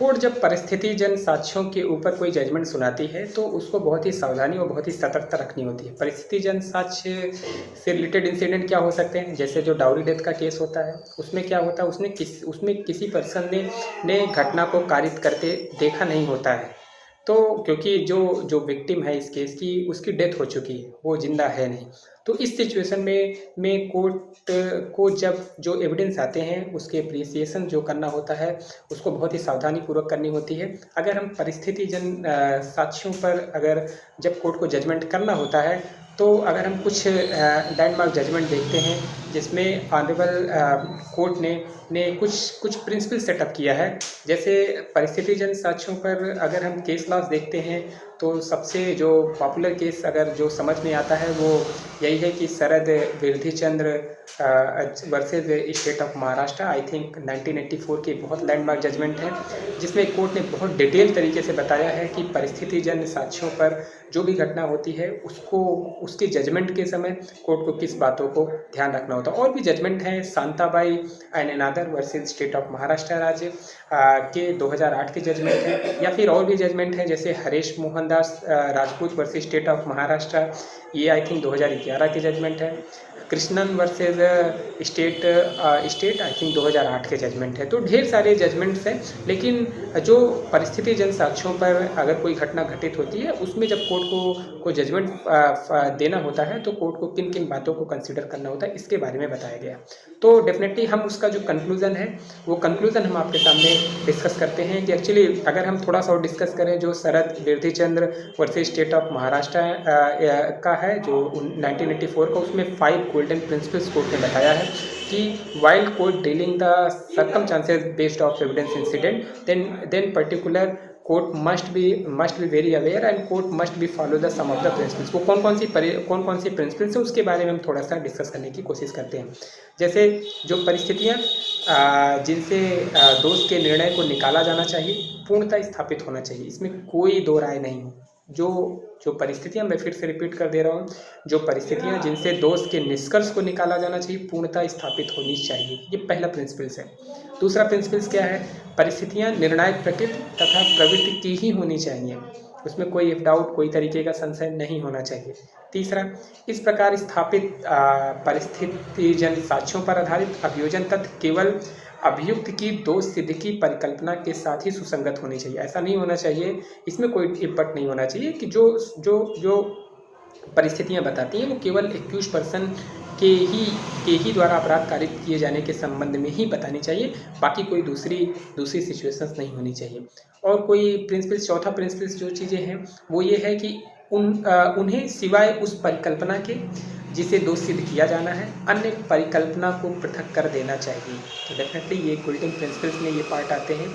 Court जब परिस्थितिजन्य साक्ष्यों के ऊपर कोई जजमेंट सुनाती है तो उसको बहुत ही सावधानी और बहुत ही सतर्कता रखनी होती है। परिस्थितिजन्य साक्ष्य से रिलेटेड इंसिडेंट क्या हो सकते हैं, जैसे जो डाउरी डेथ का केस होता है उसमें क्या होता है, उसमें किसी पर्सन ने घटना को कारित करते देखा नहीं होता है। तो क्योंकि जो जो विक्टिम है इस केस की, उसकी डेथ हो चुकी है, वो ज़िंदा है नहीं। तो इस सिचुएशन में कोर्ट को जब जो एविडेंस आते हैं उसके एप्रिसिएशन जो करना होता है उसको बहुत ही सावधानीपूर्वक करनी होती है। अगर हम परिस्थितिजन्य साक्ष्यों पर अगर जब कोर्ट को जजमेंट करना होता है तो अगर हम कुछ लैंडमार्क जजमेंट देखते हैं जिसमें ऑनरेबल कोर्ट ने कुछ प्रिंसिपल सेटअप किया है। जैसे परिस्थितिजन्य साक्ष्यों पर अगर हम केस लॉज देखते हैं तो सबसे जो पॉपुलर केस अगर जो समझ में आता है वो यही है कि Sharad Birdhichand versus state of Maharashtra. I think 1984 की बहुत लैंडमार्क जजमेंट है जिसमें कोर्ट ने बहुत डिटेल तरीके से बताया है कि परिस्थितिजन्य साक्ष्यों पर जो भी घटना होती है उसको उसके जजमेंट के समय कोर्ट को किस बातों को ध्यान रखना होता है। और भी जजमेंट हैं, Shantabai and another versus state of Maharashtra राज्य के 2008 के जजमेंट हैं, या फिर और भी जजमेंट हैं जैसे Harish Mohan Das Rajput versus state of Maharashtra, ये आई थिंक 2011 के जजमेंट है। Krishnan versus state I think 2008 के जजमेंट है। तो ढेर सारे जजमेंट्स हैं, लेकिन जो परिस्थितिजन्य साक्ष्यों पर अगर कोई घटना घटित होती है उसमें जब कोर्ट को जजमेंट देना होता है तो कोर्ट को किन किन बातों को कंसिडर करना होता है इसके बारे में बताया गया। तो डेफिनेटली हम उसका जो कंक्लूज़न है वो कंक्लूज़न हम आपके सामने डिस्कस करते हैं कि एक्चुअली अगर हम थोड़ा सा और डिस्कस करें जो शरद Birdhichand versus state of Maharashtra का है जो 1984 का, उसमें 5 गोल्डन प्रिंसिपल्स कोर्ट ने बताया है कि while court dealing the circumstances based of evidence incident then particular court must be very aware and court must be follow the some of the principles. वो कौन कौन सी प्रिंसिपल्स है उसके बारे में हम थोड़ा सा डिस्कस करने की कोशिश करते हैं। जैसे जो परिस्थितियाँ जिनसे दोष के निर्णय को निकाला जाना चाहिए पूर्णतः स्थापित होना चाहिए, इसमें कोई दो राय नहीं हो। जो परिस्थितियाँ, मैं फिर से रिपीट कर दे रहा हूँ, जो परिस्थितियाँ जिनसे दोष के निष्कर्ष को निकाला जाना चाहिए पूर्णतः स्थापित होनी चाहिए, ये पहला प्रिंसिपल्स है। दूसरा प्रिंसिपल्स क्या है, परिस्थितियाँ निर्णायक प्रकृति तथा प्रवृत्ति की ही होनी चाहिए, उसमें कोई डाउट, कोई तरीके का संशय नहीं होना चाहिए। तीसरा, इस प्रकार स्थापित परिस्थितिजन्य साक्ष्यों पर आधारित अभियोजन तथ्य केवल अभियुक्त की दोष सिद्ध की परिकल्पना के साथ ही सुसंगत होनी चाहिए। ऐसा नहीं होना चाहिए, इसमें कोई इपट नहीं होना चाहिए कि जो परिस्थितियाँ बताती हैं वो केवल एक्यूज पर्सन के ही द्वारा अपराध कारित किए जाने के संबंध में ही बतानी चाहिए, बाकी कोई दूसरी सिचुएशंस नहीं होनी चाहिए। और कोई प्रिंसिपल्स, चौथा प्रिंसिपल्स जो चीज़ें हैं वो ये है कि उन्हें सिवाय उस परिकल्पना के जिसे दोष सिद्ध किया जाना है अन्य परिकल्पना को पृथक कर देना चाहिए। तो डेफिनेटली ये गोल्डन प्रिंसिपल्स में ये पार्ट आते हैं।